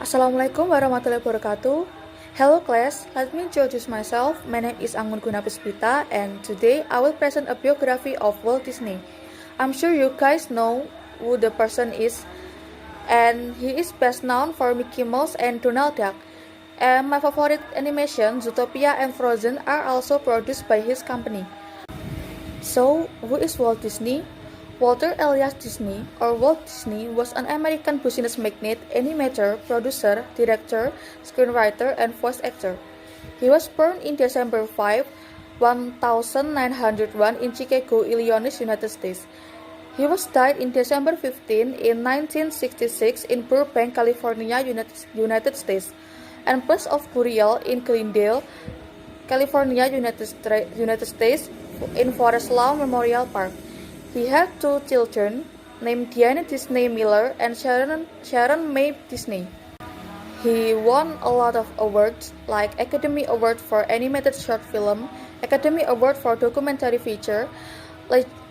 Assalamualaikum warahmatullahi wabarakatuh. Hello class, let me introduce myself. My name is Anggun Gunapuspita and today I will present a biography of Walt Disney. I'm sure you guys know who the person is, and he is best known for Mickey Mouse and Donald Duck. And my favorite animation, Zootopia and Frozen, are also produced by his company. So, who is Walt Disney? Walter Elias Disney, or Walt Disney, was an American business magnate, animator, producer, director, screenwriter, and voice actor. He was born in December 5, 1901 in Chicago, Illinois, United States. He was died in December 15 in 1966 in Burbank, California, United States, and place of burial in Glendale, California, United States, in Forest Lawn Memorial Park. He had two children, named Diana Disney Miller and Sharon May Disney. He won a lot of awards, like Academy Award for Animated Short Film, Academy Award for Documentary Feature,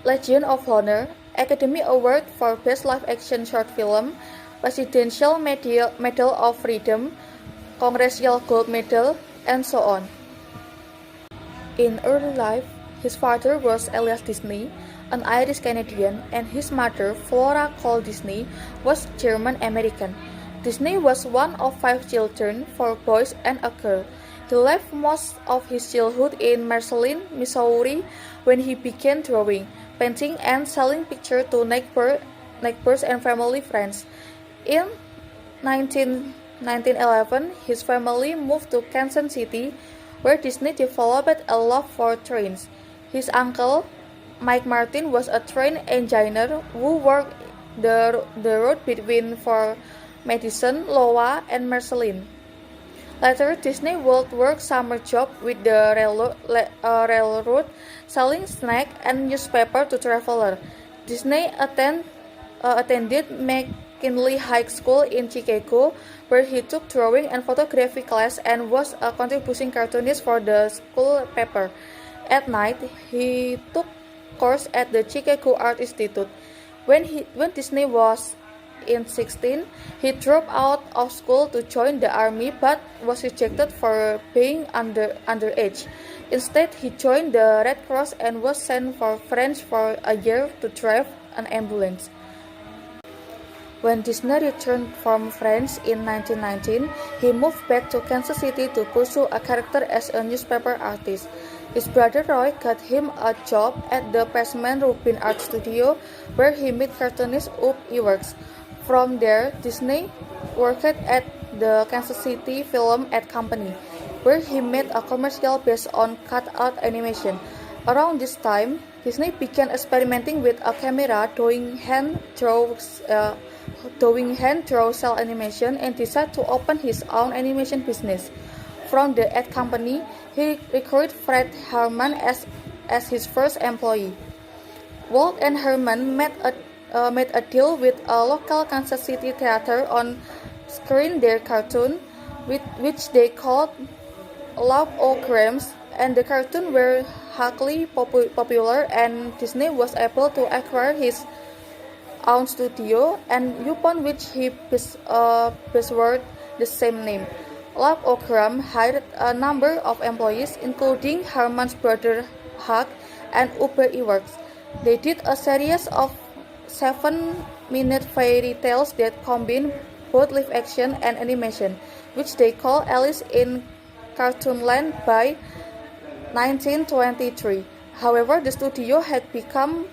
Legion of Honor, Academy Award for Best Live Action Short Film, Presidential Medal of Freedom, Congressional Gold Medal, and so on. In early life, his father was Elias Disney, an Irish Canadian, and his mother, Flora Cole Disney, was German American. Disney was one of 5 children, 4 boys and a girl. He lived most of his childhood in Marceline, Missouri, when he began drawing, painting, and selling pictures to neighbors and family friends. In 1911, his family moved to Kansas City, where Disney developed a love for trains. His uncle, Mike Martin, was a train engineer who worked the road between Fort Madison, Iowa, and Marceline. Later, Disney would work summer job with the railroad, selling snacks and newspaper to travelers. Disney attended McKinley High School in Chicago, where he took drawing and photography class and was a contributing cartoonist for the school paper. At night, he took course at the Chicago Art Institute. When Disney was in 16, he dropped out of school to join the army but was rejected for being underage. Instead, he joined the Red Cross and was sent for France for a year to drive an ambulance. When Disney returned from France in 1919, he moved back to Kansas City to pursue a career as a newspaper artist. His brother Roy got him a job at the Passman Rubin Art Studio, where he met cartoonist Ub Iwerks. From there, Disney worked at the Kansas City Film Ad Company, where he made a commercial based on cut-out animation. Around this time, Disney began experimenting with a camera doing hand-drawn cell animation and decided to open his own animation business. From the ad company, he recruited Fred Harman as his first employee. Walt and Harman made a deal with a local Kansas City theater on screen their cartoon, which they called Love-O-Grams, and the cartoons were highly popular, and Disney was able to acquire his own studio, and upon which he bestowed the same name. Love-O-Gram hired a number of employees, including Harman's brother Huck and Ube Iwerks. They did a series of 7-minute fairy tales that combined both live action and animation, which they called Alice in Cartoonland by 1923. However, the studio had become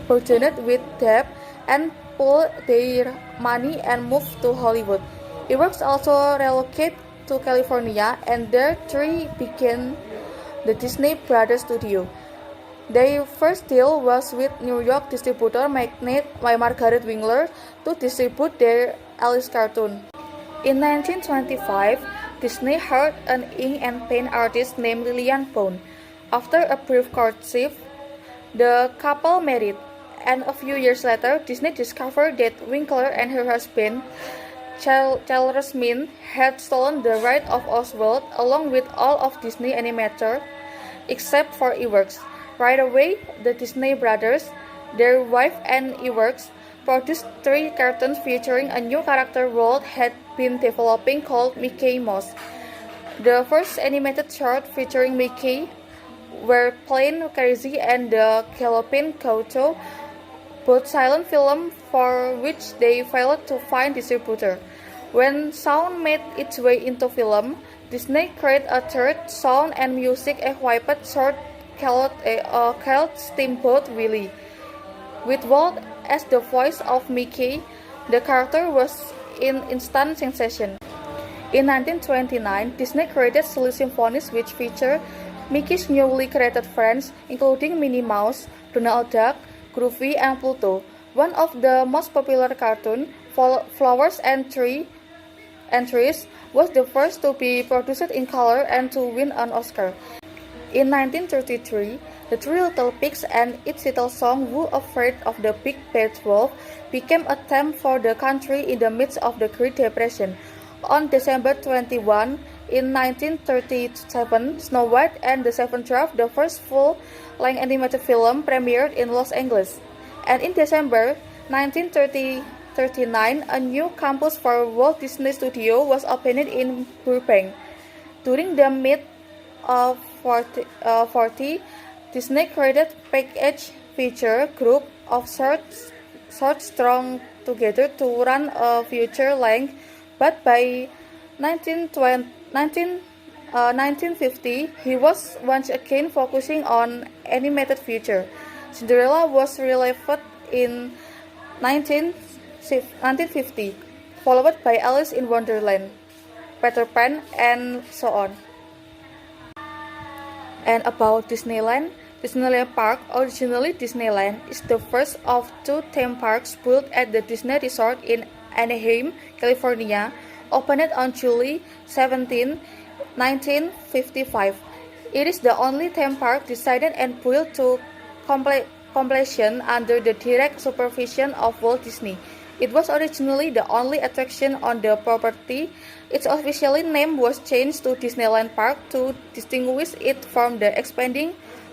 burdened with debt and pulled their money and moved to Hollywood. Iwerks also relocated to California, and there three began the Disney Brothers Studio. Their first deal was with New York distributor magnate Margaret Wingler to distribute their Alice cartoon. In 1925, Disney hired an ink and paint artist named Lillian Bone. After a brief courtship, the couple married, and a few years later, Disney discovered that Winkler and her husband, Charles Mintz, had stolen the rights of Oswald along with all of Disney animators except for Iwerks. Right away, the Disney brothers, their wife and Iwerks, produced 3 cartoons featuring a new character Walt had been developing called Mickey Mouse. The first animated short featuring Mickey were Plain Crazy and the Galloping Gaucho, both silent films for which they failed to find distributor. When sound made its way into film, Disney created a third sound and music equipped short called Steamboat Willie. With Walt as the voice of Mickey, the character was an instant sensation. In 1929, Disney created Silly Symphonies, which featured Mickey's newly created friends, including Minnie Mouse, Donald Duck, Goofy, and Pluto. One of the most popular cartoons, Flowers and Trees, was the first to be produced in color and to win an Oscar. In 1933, The Three Little Pigs and its title song Who Afraid of the Big Bad Wolf became a theme for the country in the midst of the Great Depression. On December 21, in 1937, Snow White and the Seven Dwarfs, the first full-length animated film, premiered in Los Angeles. And in December 1939, a new campus for Walt Disney Studios was opened in Burbank. During the mid-40s, Disney created package feature group of shorts strung together to run a feature-length, but by 1950, he was once again focusing on animated feature. Cinderella was released in 1950, followed by Alice in Wonderland, Peter Pan, and so on. And about Disneyland Park, originally Disneyland, is the first of 2 theme parks built at the Disney Resort in Anaheim, California, opened on July 17, 1955. It is the only theme park designed and built to completion under the direct supervision of Walt Disney. It was originally the only attraction on the property. Its official name was changed to Disneyland Park to distinguish it from the expanding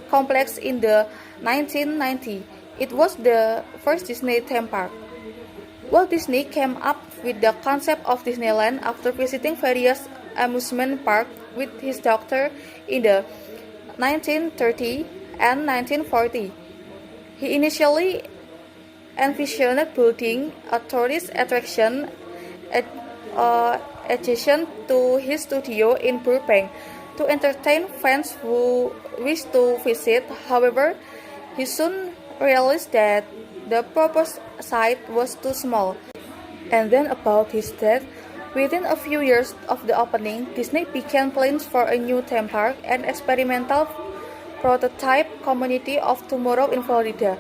complex in the 1990s. It was the first Disney theme park. Walt Disney came up with the concept of Disneyland after visiting various amusement parks with his daughter in the 1930s and 1940s. He initially envisioned building a tourist attraction adjacent to his studio in Burbank to entertain fans who wished to visit. However, he soon realized that the proposed site was too small. And then about his death, within a few years of the opening, Disney began plans for a new theme park and experimental prototype Community of Tomorrow in Florida.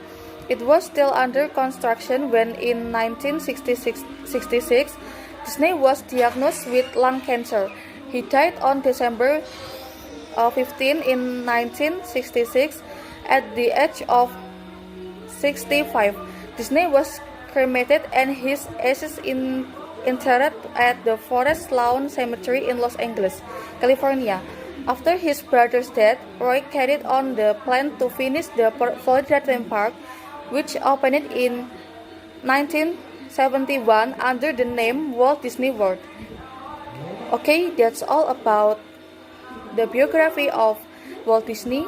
It was still under construction when in 1966, Disney was diagnosed with lung cancer. He died on December 15 in 1966 at the age of 65. Disney was cremated and his ashes interred at the Forest Lawn Cemetery in Los Angeles, California. After his brother's death, Roy carried on the plan to finish the Florida theme park, which opened in 1971 under the name Walt Disney World. Okay, that's all about the biography of Walt Disney.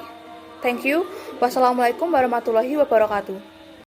Thank you. Wassalamualaikum warahmatullahi wabarakatuh.